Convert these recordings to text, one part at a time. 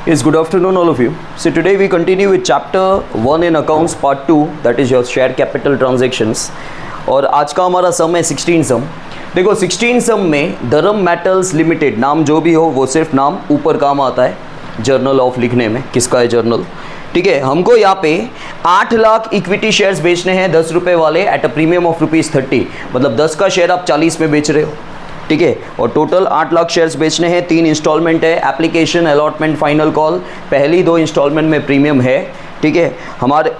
Yes, good afternoon all of you. So today we continue with chapter 1 in accounts part 2, that is your share capital transactions. और आज का हमारा सम है 16 सम. देखो 16 सम में धर्म मेटल्स लिमिटेड नाम जो भी हो वो सिर्फ नाम ऊपर काम आता है जर्नल ऑफ लिखने में, किसका है जर्नल. ठीक है, हमको यहाँ पे 8 लाख इक्विटी शेयर्स बेचने हैं 10 रुपये वाले एट अ प्रीमियम ऑफ ₹30. मतलब 10 का शेयर आप 40 में बेच रहे हो. ठीक है, और टोटल 8 लाख शेयर्स बेचने हैं. 3 इंस्टॉलमेंट है, एप्लीकेशन, अलॉटमेंट, फाइनल कॉल. पहली 2 इंस्टॉलमेंट में प्रीमियम है. ठीक है,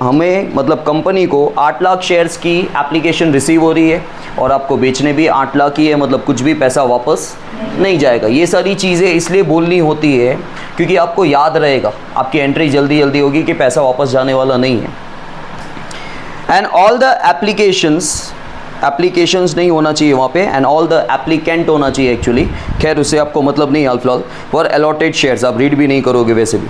हमें मतलब कंपनी को 8 लाख शेयर्स की एप्लीकेशन रिसीव हो रही है और आपको बेचने भी 8 लाख ही है. मतलब कुछ भी पैसा वापस नहीं जाएगा. ये सारी चीज़ें इसलिए बोलनी होती है क्योंकि आपको याद रहेगा, आपकी एंट्री जल्दी जल्दी होगी कि पैसा वापस जाने वाला नहीं है. एंड ऑल द एप्लीकेशंस नहीं होना चाहिए वहाँ पे, एंड ऑल द एप्लीकेंट होना चाहिए एक्चुअली. खैर उससे आपको मतलब नहीं फिलहाल. फॉर अलॉटेड शेयर्स आप रीड भी नहीं करोगे वैसे भी.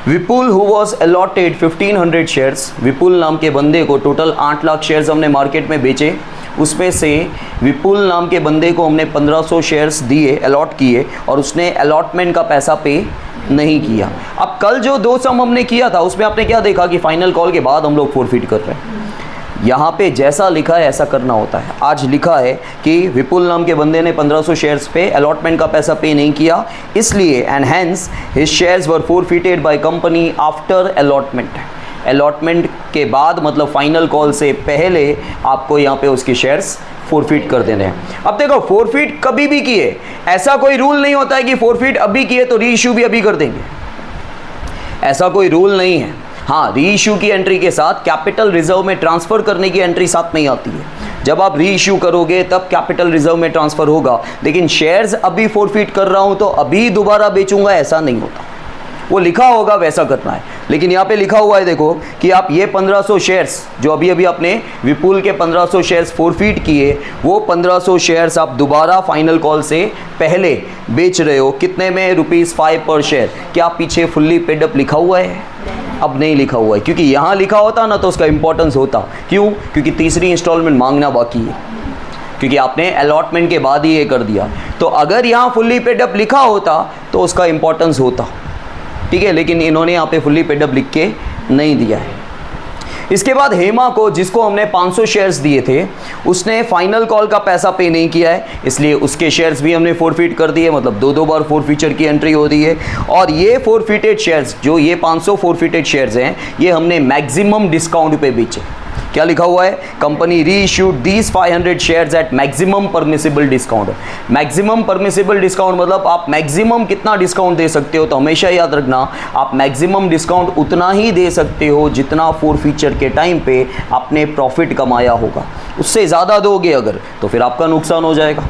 विपुल हु वॉज अलॉटेड 1500 शेयर्स, विपुल नाम के बंदे को टोटल 8 लाख शेयर्स हमने मार्केट में बेचे. उसमें से विपुल नाम के बंदे को हमने 1500 शेयर्स दिए, अलॉट किए, और उसने अलॉटमेंट का पैसा पे नहीं किया. अब कल जो 2 सम हमने किया था उसमें आपने क्या देखा कि फाइनल कॉल के बाद हम लोग फोरफिट कर रहे हैं. यहाँ पे जैसा लिखा है ऐसा करना होता है. आज लिखा है कि विपुल नाम के बंदे ने 1500 शेयर्स पे अलॉटमेंट का पैसा पे नहीं किया, इसलिए and Hans his shares were forfeited by company after allotment. Allotment के बाद मतलब फाइनल कॉल से पहले आपको यहाँ पे उसके शेयर्स फोरफिट कर देने हैं. अब देखो फोरफिट कभी भी किए, ऐसा कोई रूल नहीं होता है कि फोरफिट अभी किए तो री इशू भी अभी कर देंगे, ऐसा कोई रूल नहीं है. हाँ, री इशू की एंट्री के साथ कैपिटल रिजर्व में ट्रांसफ़र करने की एंट्री साथ में ही आती है. जब आप री इशू करोगे तब कैपिटल रिजर्व में ट्रांसफ़र होगा, लेकिन शेयर्स अभी फोरफिट कर रहा हूँ तो अभी दोबारा बेचूंगा ऐसा नहीं होता. वो लिखा होगा वैसा करना है. लेकिन यहाँ पे लिखा हुआ है देखो कि आप ये 1500 शेयर्स जो अभी अभी आपने विपुल के 1500 शेयर्स फोरफिट किए, वो 1500 शेयर्स आप दोबारा फाइनल कॉल से पहले बेच रहे हो. कितने में? ₹5 पर शेयर. क्या पीछे फुल्ली पेड अप लिखा हुआ है? अब नहीं लिखा हुआ है, क्योंकि यहाँ लिखा होता ना तो उसका इंपॉर्टेंस होता. क्यों? क्योंकि तीसरी इंस्टॉलमेंट मांगना बाकी है, क्योंकि आपने अलॉटमेंट के बाद ही ये कर दिया. तो अगर यहाँ फुल्ली पेड अप लिखा होता तो उसका इंपॉर्टेंस होता. ठीक है, लेकिन इन्होंने यहाँ पे फुल्ली पेड अप लिख के नहीं दिया है. इसके बाद हेमा को, जिसको हमने 500 शेयर्स दिए थे, उसने फाइनल कॉल का पैसा पे नहीं किया है, इसलिए उसके शेयर्स भी हमने फोरफिट कर दिए. मतलब 2 बार फोरफिचर की एंट्री हो रही है. और ये फोरफिटेड शेयर्स, जो ये 500 फोरफिटेड शेयर्स हैं, ये हमने मैक्सिमम डिस्काउंट पे बेचे. क्या लिखा हुआ है? कंपनी री issued these 500 shares at maximum permissible discount. Maximum permissible discount मतलब आप मैक्सिमम कितना डिस्काउंट दे सकते हो. तो हमेशा याद रखना, आप मैक्सिमम डिस्काउंट उतना ही दे सकते हो जितना फोरफीचर के टाइम पे आपने प्रॉफिट कमाया होगा. उससे ज़्यादा दोगे अगर तो फिर आपका नुकसान हो जाएगा.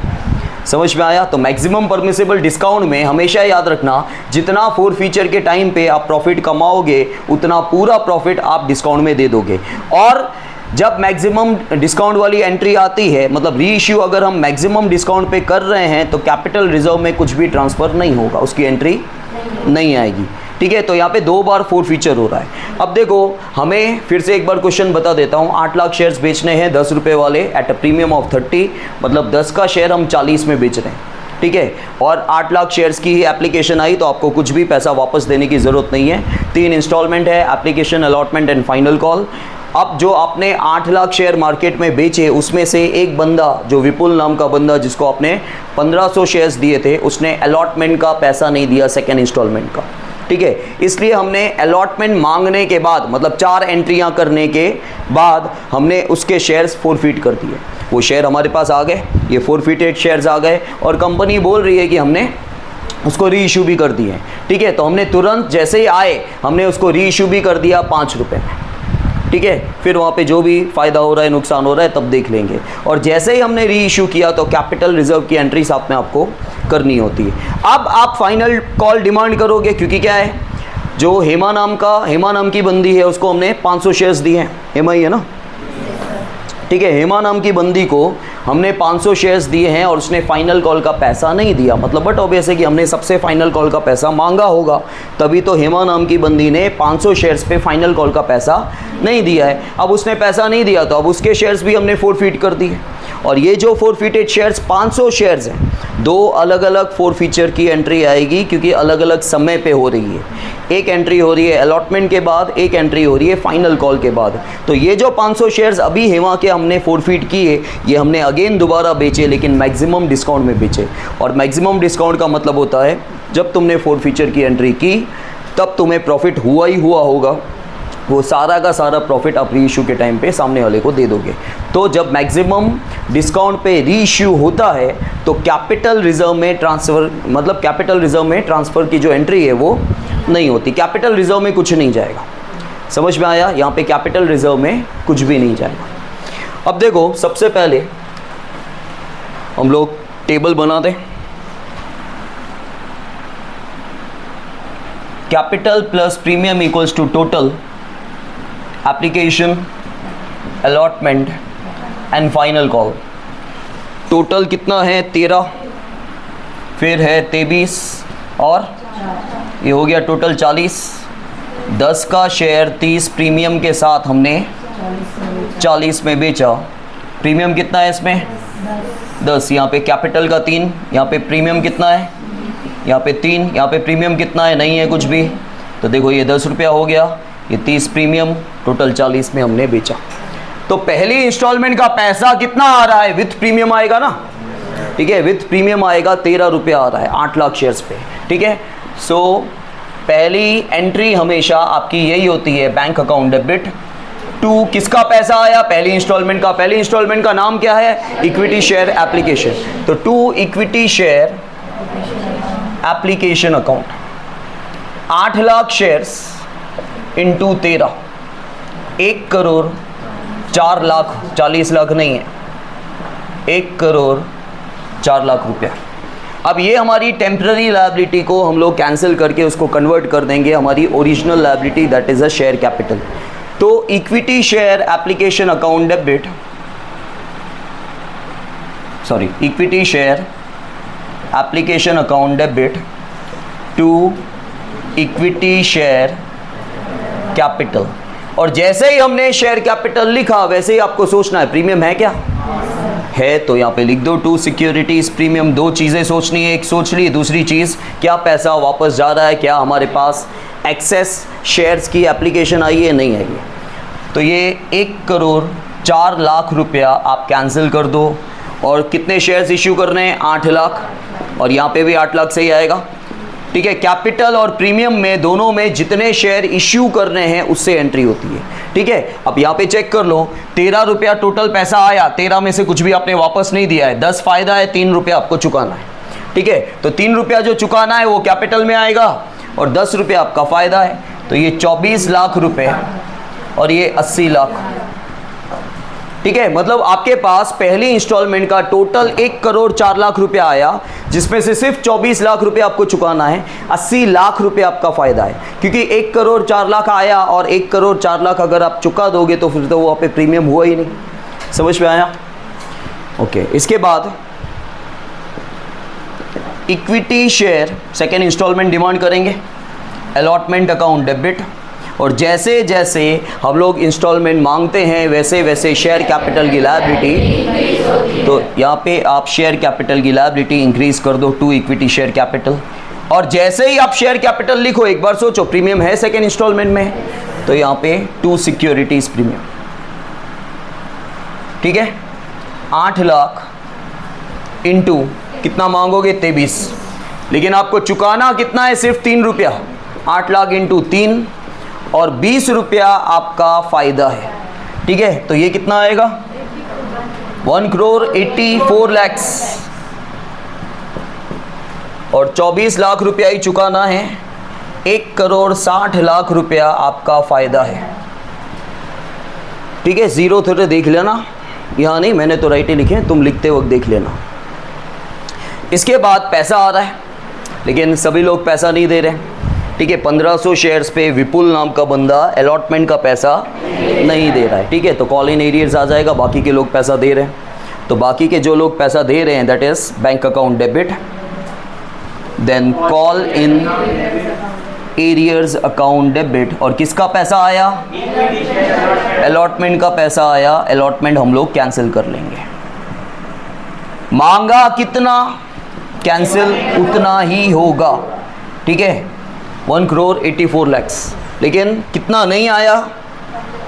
समझ में आया? तो मैक्सिमम परमिसिबल डिस्काउंट में हमेशा याद रखना, जितना फोरफीचर के टाइम पे आप प्रॉफिट कमाओगे उतना पूरा प्रॉफिट आप डिस्काउंट में दे दोगे. और जब मैक्सिमम डिस्काउंट वाली एंट्री आती है, मतलब री इश्यू अगर हम मैक्सिमम डिस्काउंट पे कर रहे हैं, तो कैपिटल रिजर्व में कुछ भी ट्रांसफ़र नहीं होगा, उसकी एंट्री नहीं आएगी. ठीक है, तो यहाँ पे 2 बार फोरफीचर हो रहा है. अब देखो, हमें फिर से एक बार क्वेश्चन बता देता हूँ. 8 लाख शेयर्स बेचने हैं 10 रुपये वाले एट अ प्रीमियम ऑफ 30. मतलब 10 का शेयर हम 40 में बेच रहे हैं. ठीक है, और 8 लाख शेयर्स की ही एप्लीकेशन आई तो आपको कुछ भी पैसा वापस देने की ज़रूरत नहीं है. 3 इंस्टॉलमेंट है, application, allotment and final call. अब जो आपने 8 लाख शेयर मार्केट में बेचे, उसमें से एक बंदा, जो विपुल नाम का बंदा जिसको आपने 1500 शेयर्स दिए थे, उसने अलॉटमेंट का पैसा नहीं दिया सेकेंड इंस्टॉलमेंट का. ठीक है, इसलिए हमने अलॉटमेंट मांगने के बाद, मतलब 4 एंट्रियां करने के बाद, हमने उसके शेयर्स फोरफिट कर दिए. वो शेयर हमारे पास आ गए, ये फोरफिटेड शेयर्स आ गए, और कंपनी बोल रही है कि हमने उसको री इशू भी कर दिए. ठीक है, तो हमने तुरंत जैसे ही आए हमने उसको री इशू भी कर दिया 5 रुपये में. ठीक है, फिर वहाँ पे जो भी फ़ायदा हो रहा है, नुकसान हो रहा है, तब देख लेंगे. और जैसे ही हमने री इशू किया तो कैपिटल रिजर्व की एंट्री साथ में आपको करनी होती है. अब आप फाइनल कॉल डिमांड करोगे, क्योंकि क्या है, जो हेमा नाम की बंदी है उसको हमने 500 शेयर्स दिए हैं. हेमा ही है ना? ठीक है, हेमा नाम की बंदी को हमने 500 शेयर्स दिए हैं और उसने फाइनल कॉल का पैसा नहीं दिया. मतलब बट ऑब्वियस है कि हमने सबसे फाइनल कॉल का पैसा मांगा होगा, तभी तो हेमा नाम की बंदी ने 500 शेयर्स पे फाइनल कॉल का पैसा नहीं दिया है. अब उसने पैसा नहीं दिया तो अब उसके शेयर्स भी हमने फोरफिट कर दिए. और ये जो फोरफिटेड शेयर्स 500 शेयर्स हैं, दो अलग अलग फोरफीचर की एंट्री आएगी क्योंकि अलग अलग समय पे हो रही है। एक एंट्री हो रही है अलॉटमेंट के बाद, एक एंट्री हो रही है फाइनल कॉल के बाद। तो ये जो 500 शेयर्स अभी हेमा के हमने फोरफिट किए, ये हमने अगेन दोबारा बेचे, लेकिन मैक्सिमम डिस्काउंट में बेचे। और मैक्सिमम डिस्काउंट का मतलब होता है जब तुमने फोरफीचर की एंट्री की तब तुम्हें प्रॉफिट हुआ ही हुआ होगा, वो सारा का सारा प्रॉफिट आप री इशू के टाइम पे सामने वाले को दे दोगे। तो जब मैक्सिमम डिस्काउंट पे री इशू होता है तो कैपिटल रिजर्व में ट्रांसफ़र, मतलब कैपिटल रिजर्व में ट्रांसफ़र की जो एंट्री है वो नहीं होती, कैपिटल रिजर्व में कुछ नहीं जाएगा। समझ में आया? यहाँ पे कैपिटल रिजर्व में कुछ भी नहीं जाएगा। अब देखो, सबसे पहले हम लोग टेबल बना दें। Capital plus premium equals to total application, allotment and final call. Total कितना है? 13, फिर है 23 और ये हो गया टोटल 40। 10 का शेयर 30 प्रीमियम के साथ हमने 40 में बेचा। प्रीमियम कितना है इसमें? 10। यहाँ पे कैपिटल का 3, यहाँ पे प्रीमियम कितना है? यहाँ पे 3, यहाँ पे प्रीमियम कितना है? नहीं है कुछ भी। तो देखो ये 10 रुपया हो गया, ये 30 प्रीमियम, टोटल 40 में हमने बेचा। तो पहली इंस्टॉलमेंट का पैसा कितना आ रहा है? विथ प्रीमियम आएगा ना, ठीक है, विथ प्रीमियम आएगा 13 रुपया आ रहा है 8 लाख शेयर्स पे, ठीक है। सो पहली एंट्री हमेशा आपकी यही होती है, बैंक अकाउंट डेबिट टू किसका पैसा आया? पहली इंस्टॉलमेंट का। पहली इंस्टॉलमेंट का नाम क्या है? Equity share application. तो to equity share application account, 8 lakh shares into 13, 1 crore 4 lakh, 40 lakh नहीं है, 1 करोड़ 4 लाख रुपया। अब ये हमारी टेम्पररी लायबिलिटी को हम लोग कैंसिल करके उसको कन्वर्ट कर देंगे हमारी original liability, that is a share capital. तो equity share application account debit, sorry, equity share application account debit to equity share capital. और जैसे ही हमने शेयर कैपिटल लिखा वैसे ही आपको सोचना है प्रीमियम है क्या? है, तो यहाँ पे लिख दो टू सिक्योरिटीज प्रीमियम। दो चीज़ें सोचनी है, एक सोच ली, दूसरी चीज़ क्या पैसा वापस जा रहा है, क्या हमारे पास एक्सेस शेयर्स की एप्लीकेशन आई है, नहीं आई है। तो ये 1 करोड़ 4 लाख रुपया आप कैंसिल कर दो। और कितने शेयर्स इश्यू करने हैं? 8 लाख, और यहाँ पे भी 8 लाख से ही आएगा, ठीक है। कैपिटल और प्रीमियम में दोनों में जितने शेयर इश्यू करने हैं उससे एंट्री होती है, ठीक है। अब यहाँ पे चेक कर लो, 13 रुपया टोटल पैसा आया, 13 में से कुछ भी आपने वापस नहीं दिया है, 10 फायदा है, 3 रुपया आपको चुकाना है, ठीक है। तो 3 रुपया जो चुकाना है वो कैपिटल में आएगा और 10 रुपया आपका फ़ायदा है। तो ये 24 लाख रुपये और ये 80 लाख, ठीक है। मतलब आपके पास पहली इंस्टॉलमेंट का टोटल 1 करोड़ 4 लाख रुपया आया, जिसमें से सिर्फ 24 लाख रुपया आपको चुकाना है, 80 लाख रुपया आपका फ़ायदा है। क्योंकि 1 करोड़ 4 लाख आया और 1 करोड़ 4 लाख अगर आप चुका दोगे तो फिर तो वो आप पे प्रीमियम हुआ ही नहीं। समझ में आया? ओके। इसके बाद equity share second installment demand करेंगे, अलॉटमेंट अकाउंट डेबिट। और जैसे जैसे हम लोग इंस्टॉलमेंट मांगते हैं वैसे वैसे शेयर कैपिटल की लायबिलिटी, तो यहाँ पे आप शेयर कैपिटल की लायबिलिटी इंक्रीज कर दो टू इक्विटी शेयर कैपिटल। और जैसे ही आप शेयर कैपिटल लिखो, एक बार सोचो प्रीमियम है सेकेंड इंस्टॉलमेंट में, तो यहाँ पे टू सिक्योरिटीज प्रीमियम, ठीक है। 8 लाख इंटू कितना मांगोगे? 23, लेकिन आपको चुकाना कितना है? सिर्फ 3 रुपया। 8 लाख इंटू 3 और 20 रुपया आपका फ़ायदा है, ठीक है। तो ये कितना आएगा? 1 करोड़ 84 लैक्स और 24 लाख रुपया ही चुकाना है। 1 करोड़ 60 लाख रुपया आपका फ़ायदा है, ठीक है। ज़ीरो थोड़े देख लेना, यहाँ नहीं, मैंने तो राइट ही लिखे, तुम लिखते वक्त देख लेना। इसके बाद पैसा आ रहा है, लेकिन सभी लोग पैसा नहीं दे रहे, ठीक है। 1500 शेयर्स पे विपुल नाम का बंदा अलॉटमेंट का पैसा नहीं दे रहा है, ठीक है। तो कॉल इन एरियर्स आ जाएगा, बाकी के लोग पैसा दे रहे हैं। तो बाकी के जो लोग पैसा दे रहे हैं that is bank account debit, then call in arrears account debit. और किसका पैसा आया? अलॉटमेंट का पैसा आया। अलॉटमेंट हम लोग कैंसिल कर लेंगे, मांगा कितना, कैंसिल उतना ही होगा, ठीक है, 1,84,00,000। लेकिन कितना नहीं आया,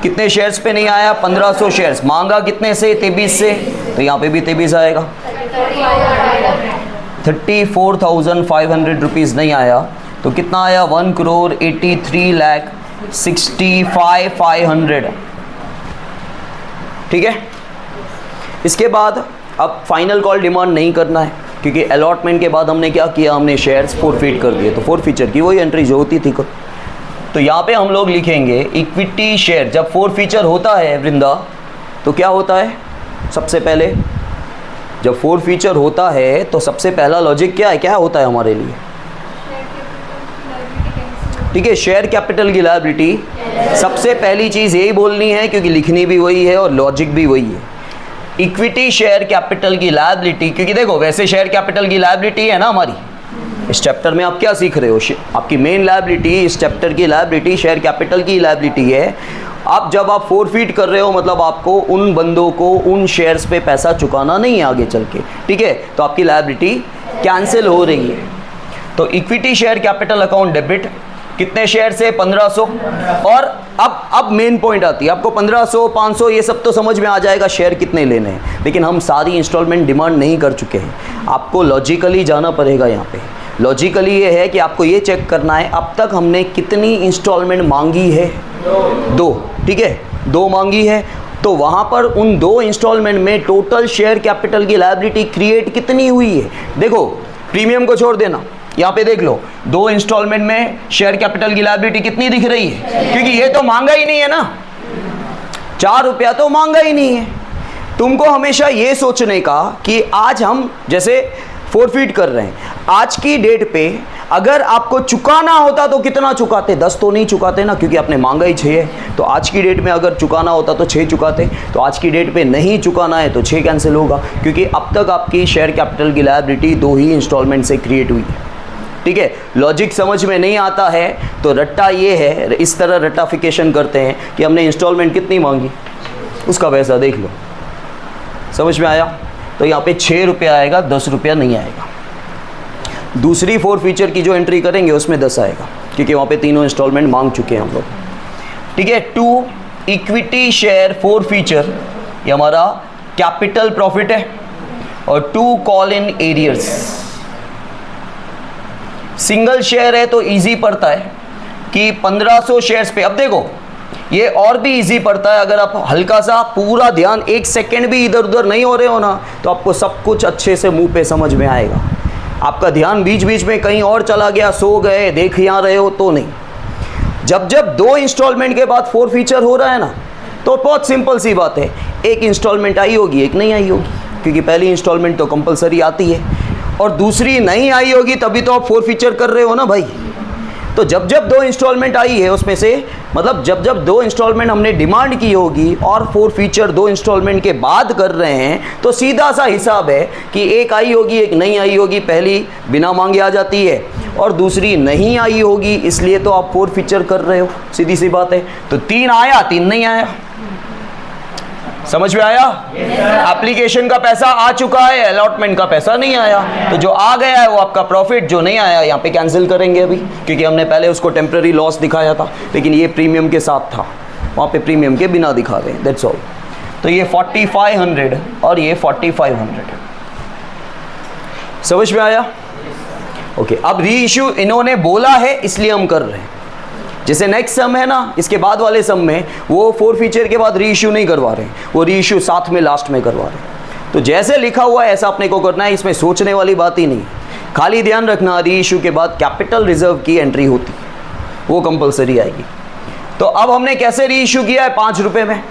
कितने शेयर्स पे नहीं आया, 1500 शेयर्स। मांगा कितने से, 23 से, तो यहाँ पे भी 23 आएगा। 34,500 रुपीज़ नहीं आया, तो कितना आया, 1,83,65,500, ठीक है। इसके बाद अब फाइनल कॉल डिमांड नहीं करना है, क्योंकि अलॉटमेंट के बाद हमने क्या किया, हमने शेयर्स फोरफीट कर दिए। तो फोरफीचर की वही एंट्री जो होती थी। तो यहाँ पे हम लोग लिखेंगे इक्विटी शेयर। जब फोरफीचर होता है वृंदा, तो क्या होता है, सबसे पहले जब फोरफीचर होता है तो सबसे पहला लॉजिक क्या है, क्या होता है हमारे लिए, ठीक है, शेयर कैपिटल की लायबिलिटी। सबसे पहली चीज़ यही बोलनी है, क्योंकि लिखनी भी वही है और लॉजिक भी वही है। इक्विटी शेयर कैपिटल की लायबिलिटी, क्योंकि देखो वैसे शेयर कैपिटल की लायबिलिटी है ना हमारी, इस चैप्टर में आप क्या सीख रहे हो, आपकी मेन लायबिलिटी, इस चैप्टर की लायबिलिटी शेयर कैपिटल की लायबिलिटी है। अब जब आप फोरफीट कर रहे हो, मतलब आपको उन बंदों को उन शेयर्स पे पैसा चुकाना नहीं है आगे चल के, ठीक है, तो आपकी लायबिलिटी कैंसिल हो रही है। तो equity share capital account debit, कितने शेयर से, 1500। और अब मेन पॉइंट आती है, आपको 1500 500 ये सब तो समझ में आ जाएगा शेयर कितने लेने हैं, लेकिन हम सारी इंस्टॉलमेंट डिमांड नहीं कर चुके हैं। आपको लॉजिकली जाना पड़ेगा यहाँ पे। लॉजिकली ये है कि आपको ये चेक करना है अब तक हमने कितनी इंस्टॉलमेंट मांगी है, 2, ठीक है, 2 मांगी है। तो वहाँ पर उन 2 इंस्टॉलमेंट में टोटल शेयर कैपिटल की लायबिलिटी क्रिएट कितनी हुई है। देखो प्रीमियम को छोड़ देना, यहाँ पे देख लो 2 इंस्टॉलमेंट में शेयर कैपिटल की लायबिलिटी कितनी दिख रही है, क्योंकि ये तो मांगा ही नहीं है ना, 4 रुपया तो मांगा ही नहीं है। तुमको हमेशा ये सोचने का कि आज हम जैसे फोरफीट कर रहे हैं, आज की डेट पे अगर आपको चुकाना होता तो कितना चुकाते, 10 तो नहीं चुकाते ना, क्योंकि आपने मांगा ही 6 है। तो आज की डेट में अगर चुकाना होता तो 6 चुकाते, तो आज की डेट पे नहीं चुकाना है तो 6 कैंसिल होगा, क्योंकि अब तक आपकी शेयर कैपिटल की लायबिलिटी 2 ही इंस्टॉलमेंट से क्रिएट हुई है, ठीक है। लॉजिक समझ में नहीं आता है तो रट्टा ये है, इस तरह रट्टाफिकेशन करते हैं कि हमने इंस्टॉलमेंट कितनी मांगी, उसका पैसा देख लो, समझ में आया। तो यहाँ पे 6 रुपया आएगा, 10 रुपया नहीं आएगा। दूसरी फोरफीचर की जो एंट्री करेंगे उसमें 10 आएगा, क्योंकि वहाँ पे तीनों इंस्टॉलमेंट मांग चुके हैं हम लोग, ठीक है। 2 इक्विटी शेयर फोरफीचर, ये हमारा कैपिटल प्रॉफिट है। और 2 call in arrears, single share है तो इजी पड़ता है कि 1500 शेयर्स पे। अब देखो ये और भी इजी पड़ता है अगर आप हल्का सा पूरा ध्यान, 1 सेकेंड भी इधर उधर नहीं हो रहे हो ना, तो आपको सब कुछ अच्छे से मुंह पे समझ में आएगा। आपका ध्यान बीच बीच में कहीं और चला गया, सो गए, देख यहाँ रहे हो तो नहीं। जब 2 इंस्टॉलमेंट के बाद फोरफीचर हो रहा है ना, तो बहुत सिंपल सी बात है, एक इंस्टॉलमेंट आई होगी, एक नहीं आई होगी, क्योंकि पहली इंस्टॉलमेंट तो कंपलसरी आती है और दूसरी नहीं आई होगी, तभी तो आप फोरफीचर कर रहे हो ना भाई। तो जब 2 इंस्टॉलमेंट आई है उसमें से, मतलब जब 2 इंस्टॉलमेंट हमने डिमांड की होगी और फोरफीचर 2 इंस्टॉलमेंट के बाद कर रहे हैं, तो सीधा सा हिसाब है कि एक आई होगी एक नहीं आई होगी। पहली बिना मांगे आ जाती है और दूसरी नहीं आई होगी, इसलिए तो आप फोरफीचर कर रहे हो, सीधी सी बात है। तो 3 आया 3 नहीं आया, समझ में आया। एप्लीकेशन का पैसा आ चुका है, अलॉटमेंट का पैसा नहीं आया, तो जो आ गया है वो आपका प्रॉफिट, जो नहीं आया यहाँ पे कैंसिल करेंगे अभी, क्योंकि हमने पहले उसको टेम्पररी लॉस दिखाया था, लेकिन ये प्रीमियम के साथ था, वहाँ पे प्रीमियम के बिना दिखा रहे हैं, दैट्स ऑल। तो ये 4500 और ये 4500, समझ में आया। ओके, अब री इश्यू इन्होंने बोला है इसलिए हम कर रहे हैं। जैसे नेक्स्ट सम है ना, इसके बाद वाले सम में वो फोरफीचर के बाद री इश्यू नहीं करवा रहे, वो री इश्यू साथ में लास्ट में करवा रहे हैं। तो जैसे लिखा हुआ है ऐसा अपने को करना है, इसमें सोचने वाली बात ही नहीं। खाली ध्यान रखना, री इश्यू के बाद कैपिटल रिजर्व की एंट्री होती है, वो कंपलसरी आएगी। तो अब हमने कैसे री इश्यू किया है, 5 रुपये में।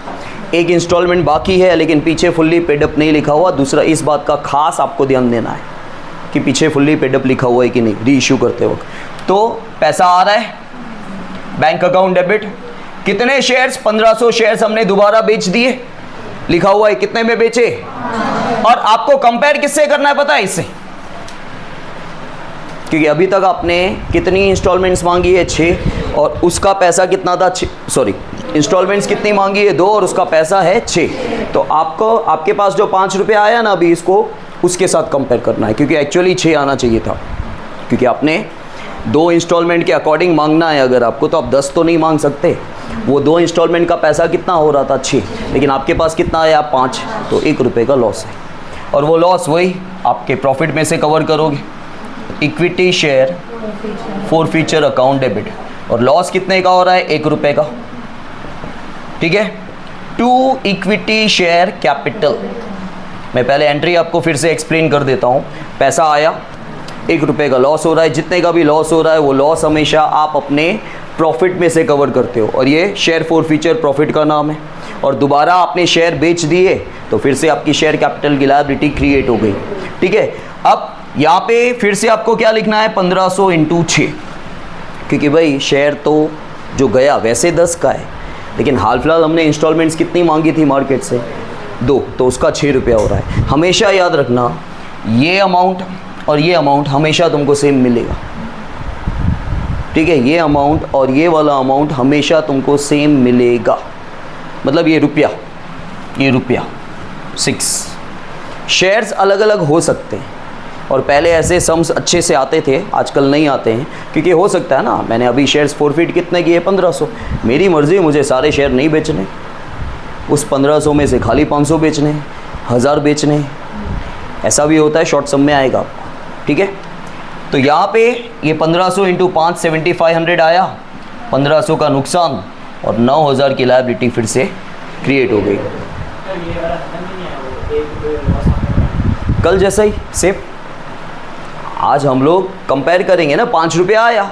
एक इंस्टॉलमेंट बाकी है लेकिन पीछे फुल्ली पेडअप नहीं लिखा हुआ। दूसरा, इस बात का खास आपको ध्यान देना है कि पीछे फुल्ली पेडअप लिखा हुआ है कि नहीं री इश्यू करते वक्त। तो पैसा आ रहा है, बैंक अकाउंट डेबिट। कितने शेयर्स, 1500 शेयर्स हमने दोबारा बेच दिए, लिखा हुआ है कितने में बेचे। और आपको कंपेयर किससे करना है पता है, इससे, क्योंकि अभी तक आपने कितनी इंस्टॉलमेंट्स मांगी है, 6, और उसका पैसा कितना था, इंस्टॉलमेंट्स कितनी मांगी है, 2, और उसका पैसा है 6। तो आपको, आपके पास जो 5 रुपये आया ना अभी, इसको उसके साथ कंपेयर करना है, क्योंकि एक्चुअली 6 आना चाहिए था, क्योंकि आपने 2 इंस्टॉलमेंट के अकॉर्डिंग मांगना है अगर आपको, तो आप 10 तो नहीं मांग सकते। वो 2 इंस्टॉलमेंट का पैसा कितना हो रहा था 6, लेकिन आपके पास कितना आया 5, तो 1 रुपये का लॉस है। और वो लॉस वही आपके प्रॉफिट में से कवर करोगे। Equity share forfeiture account debit, और लॉस कितने का हो रहा है 1 रुपये का, ठीक है। टू इक्विटी शेयर कैपिटल, मैं पहले एंट्री आपको फिर से एक्सप्लेन कर देता हूँ। पैसा आया, 1 रुपये का लॉस हो रहा है, जितने का भी लॉस हो रहा है वो लॉस हमेशा आप अपने प्रॉफिट में से कवर करते हो, और ये शेयर फॉरफीचर प्रॉफिट का नाम है। और दोबारा आपने शेयर बेच दिए तो फिर से आपकी शेयर कैपिटल की लायबिलिटी क्रिएट हो गई, ठीक है। अब यहाँ पे फिर से आपको क्या लिखना है 1500 × 6, क्योंकि भाई शेयर तो जो गया वैसे 10 का है, लेकिन हाल फिलहाल हमने इंस्टॉलमेंट्स कितनी मांगी थी मार्केट से 2, तो उसका 6 रुपया हो रहा है। हमेशा याद रखना ये अमाउंट और ये अमाउंट हमेशा तुमको सेम मिलेगा, ठीक है। ये अमाउंट और ये वाला अमाउंट हमेशा तुमको सेम मिलेगा, मतलब ये रुपया 6। शेयर्स अलग अलग हो सकते हैं, और पहले ऐसे सम्स अच्छे से आते थे, आजकल नहीं आते हैं, क्योंकि हो सकता है ना, मैंने अभी शेयर्स फॉरफिट कितने किए 1500, मेरी मर्ज़ी, मुझे सारे शेयर नहीं बेचने, उस 1500 में से खाली 500 बेचने, 1000 बेचने, ऐसा भी होता है, शॉर्ट सम में आएगा आपको, ठीक है। तो यहाँ पे ये 1500 × 5 7500 आया, 1500 का नुकसान और 9000 की लायबिलिटी फिर से क्रिएट हो गई। कल जैसा ही सेम आज हम लोग कंपेयर करेंगे ना, 5 रुपया आया,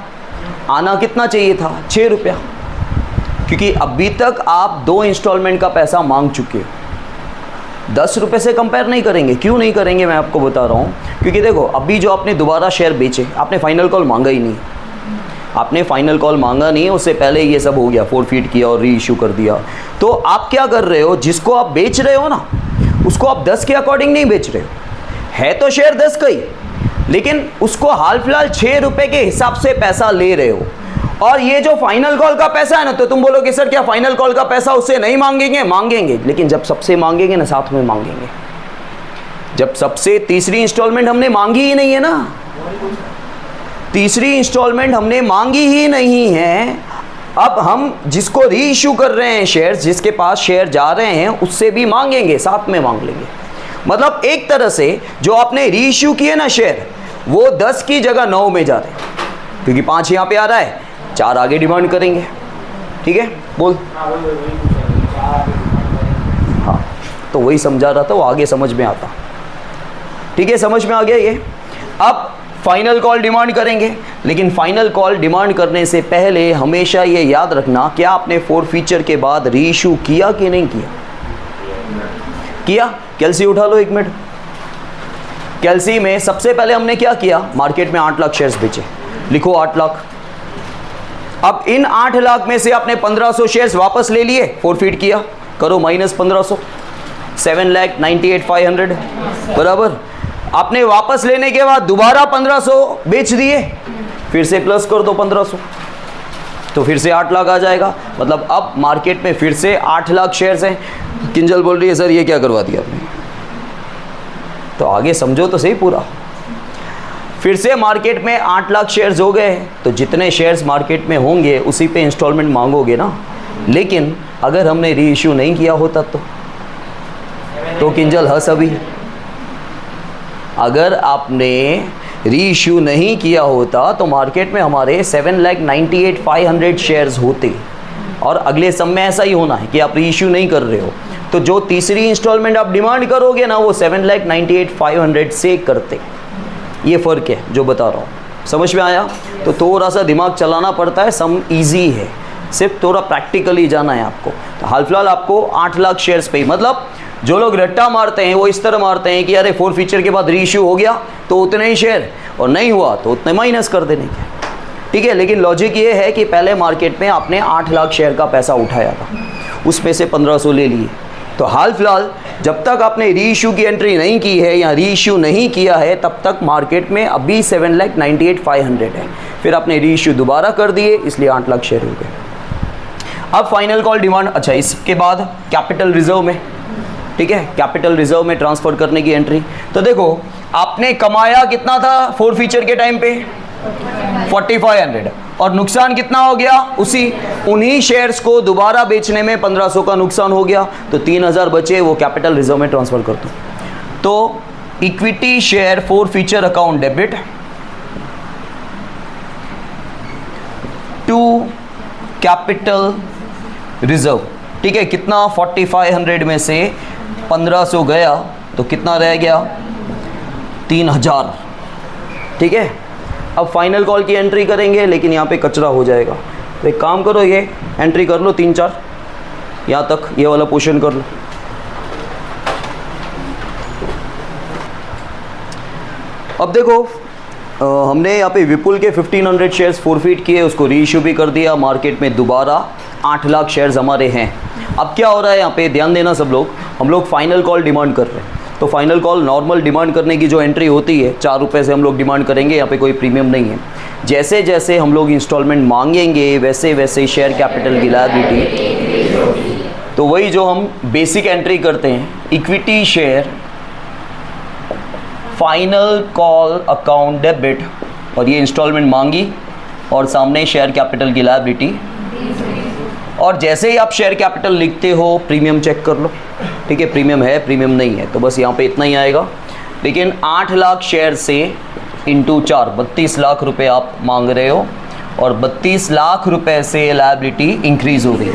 आना कितना चाहिए था 6 रुपया, क्योंकि अभी तक आप 2 इंस्टॉलमेंट का पैसा मांग चुके हो। 10 रुपये से कंपेयर नहीं करेंगे, क्यों नहीं करेंगे मैं आपको बता रहा हूँ, क्योंकि देखो अभी जो आपने दोबारा शेयर बेचे, आपने फाइनल कॉल मांगा ही नहीं, आपने फाइनल कॉल मांगा नहीं, उससे पहले ये सब हो गया, फॉरफिट किया और री इशू कर दिया। तो आप क्या कर रहे हो, जिसको आप बेच रहे हो ना, उसको आप 10 के अकॉर्डिंग नहीं बेच रहे हो, है तो शेयर 10 का ही, लेकिन उसको हाल फिलहाल 6 रुपये के हिसाब से पैसा ले रहे हो। और ये जो फाइनल कॉल का पैसा है ना, तो तुम बोलोगे सर क्या फाइनल कॉल का पैसा उससे नहीं मांगेंगे? मांगेंगे, लेकिन जब सबसे मांगेंगे ना, साथ में मांगेंगे। जब सबसे तीसरी इंस्टॉलमेंट हमने मांगी ही नहीं है ना, तीसरी इंस्टॉलमेंट हमने मांगी ही नहीं है, अब हम जिसको री इशू कर रहे हैं शेयर, जिसके पास शेयर जा रहे हैं, उससे भी मांगेंगे, साथ में मांग लेंगे। मतलब एक तरह से जो आपने री इशू किए ना शेयर, वो 10 की जगह 9 में जा रहे हैं, क्योंकि 5 यहाँ पे आ रहा है, 4 आगे डिमांड करेंगे, ठीक है। बोल। हाँ, तो वही समझा रहा था, वो आगे समझ में आता, ठीक है, समझ में आ गया ये। अब फाइनल कॉल डिमांड करेंगे, लेकिन फाइनल कॉल डिमांड करने से पहले हमेशा ये याद रखना, क्या आपने फॉरफीचर के बाद री इशू किया कि नहीं किया? किया। कैलसी उठा लो 1 मिनट। कैलसी में सबसे पहले हमने क्या किया, मार्केट में 8 लाख शेयर्स बेचे, लिखो 8 लाख। अब इन 8 लाख में से आपने 1500 शेयर्स वापस ले लिए, फॉरफिट किया, करो माइनस 1500, 7,98,500 बराबर। आपने वापस लेने के बाद दोबारा 1500 बेच दिए, फिर से प्लस कर दो 1500, तो फिर से 8 लाख आ जाएगा। मतलब अब मार्केट में फिर से 8 लाख शेयर्स हैं। किंजल बोल रही है सर ये क्या करवा दिया आपने, तो आगे समझो तो सही पूरा। फिर से मार्केट में 8 लाख शेयर्स हो गए, तो जितने शेयर्स मार्केट में होंगे उसी पे इंस्टॉलमेंट मांगोगे ना। लेकिन अगर हमने री इशू नहीं किया होता तो किंजल हंस अभी, अगर आपने री इशू नहीं किया होता तो मार्केट में हमारे 7,98,500 शेयर्स होते, और अगले सम में ऐसा ही होना है कि आप री इशू नहीं कर रहे हो, तो जो तीसरी इंस्टॉलमेंट आप डिमांड करोगे ना, वो 7,98,500 से करते। ये फ़र्क है जो बता रहा हूँ, समझ में आया? तो थोड़ा सा दिमाग चलाना पड़ता है, सम इजी है, सिर्फ थोड़ा प्रैक्टिकली जाना है आपको। तो हाल फिलहाल आपको 8 लाख शेयर्स पे, मतलब जो लोग रट्टा मारते हैं वो इस तरह मारते हैं कि अरे फॉरफीचर के बाद री इशू हो गया तो उतने ही शेयर, और नहीं हुआ तो उतने माइनस कर देने के, ठीक है। लेकिन लॉजिक ये है कि पहले मार्केट में आपने 8 लाख शेयर का पैसा उठाया था, उसमें से 1500 ले लिए, तो हाल फिलहाल जब तक आपने री इशू की एंट्री नहीं की है या री इशू नहीं किया है, तब तक मार्केट में अभी 7,98,500 है। फिर आपने री इशू दोबारा कर दिए, इसलिए 8 लाख शेयर हो गए। अब फाइनल कॉल डिमांड, अच्छा इसके बाद कैपिटल रिजर्व में, ठीक है, कैपिटल रिजर्व में ट्रांसफ़र करने की एंट्री। तो देखो आपने कमाया कितना था फोर फीचर के टाइम पे 4500 और नुकसान कितना हो गया, उन्हीं शेयर्स को दोबारा बेचने में 1500 का नुकसान हो गया, तो 3000 बचे, वो कैपिटल रिजर्व में ट्रांसफर कर दो। तो equity share forfeiture account debit to capital reserve. ठीक है, कितना 4500 में से 1500 गया तो कितना रह गया 3000। ठीक है, अब फाइनल कॉल की एंट्री करेंगे, लेकिन यहाँ पे कचरा हो जाएगा, तो एक काम करो, ये एंट्री कर लो 3-4, यहाँ तक ये वाला पोर्शन कर लो। अब देखो हमने यहाँ पे विपुल के 1500 शेयर्स फोरफिट किए, उसको रीइश्यू भी कर दिया, मार्केट में दोबारा 8 लाख शेयर्स हमारे हैं। अब क्या हो रहा है यहाँ पे, ध्यान देना सब लोग, हम लोग फाइनल कॉल डिमांड कर रहे हैं। तो फाइनल कॉल नॉर्मल डिमांड करने की जो एंट्री होती है 4 रुपये से हम लोग डिमांड करेंगे, यहाँ पे कोई प्रीमियम नहीं है। जैसे जैसे हम लोग इंस्टॉलमेंट मांगेंगे वैसे वैसे शेयर कैपिटल की लायबिलिटी, तो वही जो हम बेसिक एंट्री करते हैं, equity share final call account debit, और ये इंस्टॉलमेंट मांगी और सामने शेयर कैपिटल की लायबिलिटी, और जैसे ही आप शेयर कैपिटल लिखते हो प्रीमियम चेक कर लो। ठीक है, प्रीमियम है प्रीमियम नहीं है, तो बस यहाँ पे इतना ही आएगा। लेकिन 8 लाख शेयर से इंटू 4 32 लाख रुपए आप मांग रहे हो, और 32 लाख रुपए से लायबिलिटी इंक्रीज हो रही है।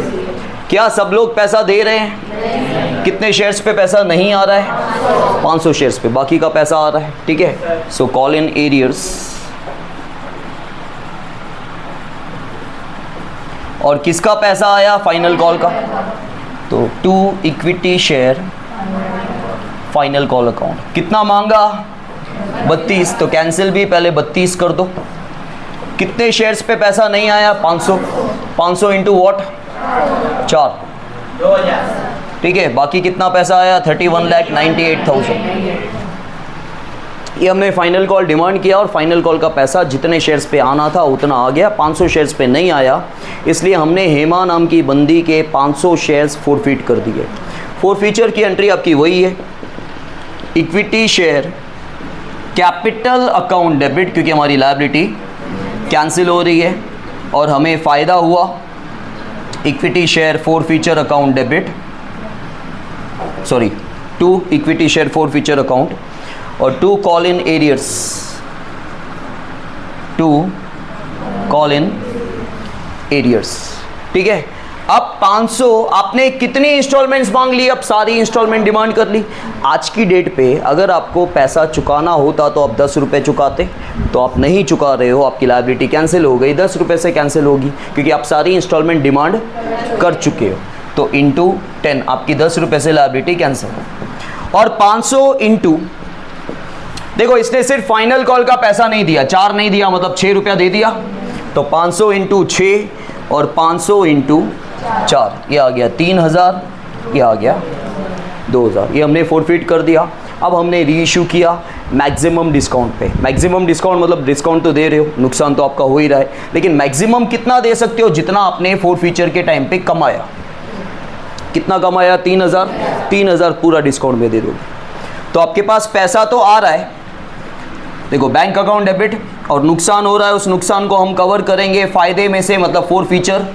क्या सब लोग पैसा दे रहे हैं? कितने शेयर्स पे पैसा नहीं आ रहा है? 500 शेयर्स पे, बाकी का पैसा आ रहा है। ठीक है, सो कॉल इन एरियर्स, और किसका पैसा आया फाइनल कॉल का, तो to equity share final call account. कितना मांगा 32, तो कैंसिल भी पहले 32 कर दो। कितने शेयर्स पे पैसा नहीं आया 500, 500 इंटू वॉट 4, ठीक है, बाकी कितना पैसा आया 31,98,000। ये हमने फाइनल कॉल डिमांड किया और फाइनल कॉल का पैसा जितने शेयर्स पे आना था उतना आ गया, 500 शेयर्स पे नहीं आया, इसलिए हमने हेमा नाम की बंदी के 500 शेयर्स फोरफिट कर दिए। फोरफीचर की एंट्री आपकी वही है, equity share capital account debit, क्योंकि हमारी लायबिलिटी कैंसिल हो रही है और हमें फ़ायदा हुआ। Equity share forfeiture account debit, sorry to equity share forfeiture account, और to call in arrears, to call in arrears. ठीक है, अब 500 आपने कितनी इंस्टॉलमेंट्स मांग ली, अब सारी इंस्टॉलमेंट डिमांड कर ली। आज की डेट पे अगर आपको पैसा चुकाना होता तो आप 10 रुपये चुकाते, तो आप नहीं चुका रहे हो, आपकी लायबिलिटी कैंसिल हो गई, 10 रुपये से कैंसिल होगी क्योंकि आप सारी इंस्टॉलमेंट डिमांड कर चुके हो। तो इंटू 10 आपकी 10 रुपये से लायबिलिटी कैंसिल हो। और 500 इंटू, देखो इसने सिर्फ फाइनल कॉल का पैसा नहीं दिया, 4 नहीं दिया, मतलब 6 रुपया दे दिया, तो 500 इंटू 6 और 500 इंटू 4, ये आ गया 3000, ये आ गया 2000, ये हमने फोरफिट कर दिया। अब हमने रीइश्यू किया मैक्सिमम डिस्काउंट पे। मैक्सिमम डिस्काउंट मतलब डिस्काउंट तो दे रहे हो, नुकसान तो आपका हो ही रहा है, लेकिन मैक्सिमम कितना दे सकते हो, जितना आपने फोरफीचर के टाइम पे कमाया। कितना कमाया 3000, 3000 पूरा डिस्काउंट में दे दोगे, तो आपके पास पैसा तो आ रहा है। देखो बैंक अकाउंट डेबिट, और नुकसान हो रहा है, उस नुकसान को हम कवर करेंगे फ़ायदे में से, मतलब फोरफीचर।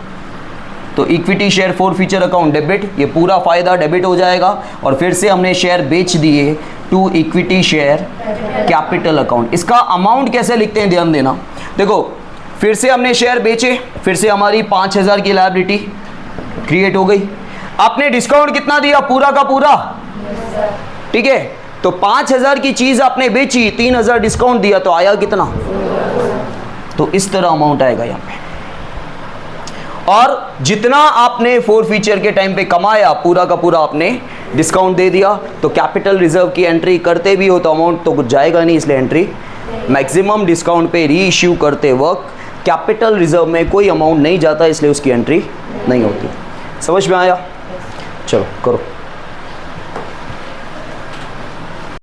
तो equity share forfeiture account debit, ये पूरा फ़ायदा डेबिट हो जाएगा, और फिर से हमने शेयर बेच दिए to equity share capital account. इसका अमाउंट कैसे लिखते हैं ध्यान देना। देखो फिर से हमने शेयर बेचे, फिर से हमारी 5000 की लायबिलिटी क्रिएट हो गई। आपने डिस्काउंट कितना दिया, पूरा का पूरा, ठीक है, तो 5000 की चीज़ आपने बेची, 3000 डिस्काउंट दिया, तो आया कितना, तो इस तरह अमाउंट आएगा यहाँ पे। और जितना आपने फोरफीचर के टाइम पे कमाया पूरा का पूरा आपने डिस्काउंट दे दिया, तो कैपिटल रिजर्व की एंट्री करते भी हो तो अमाउंट तो कुछ जाएगा नहीं, इसलिए एंट्री मैक्सिमम डिस्काउंट पे रीइश्यू करते वक्त कैपिटल रिजर्व में कोई अमाउंट नहीं जाता, इसलिए उसकी एंट्री नहीं होती। समझ में आया? चलो करो।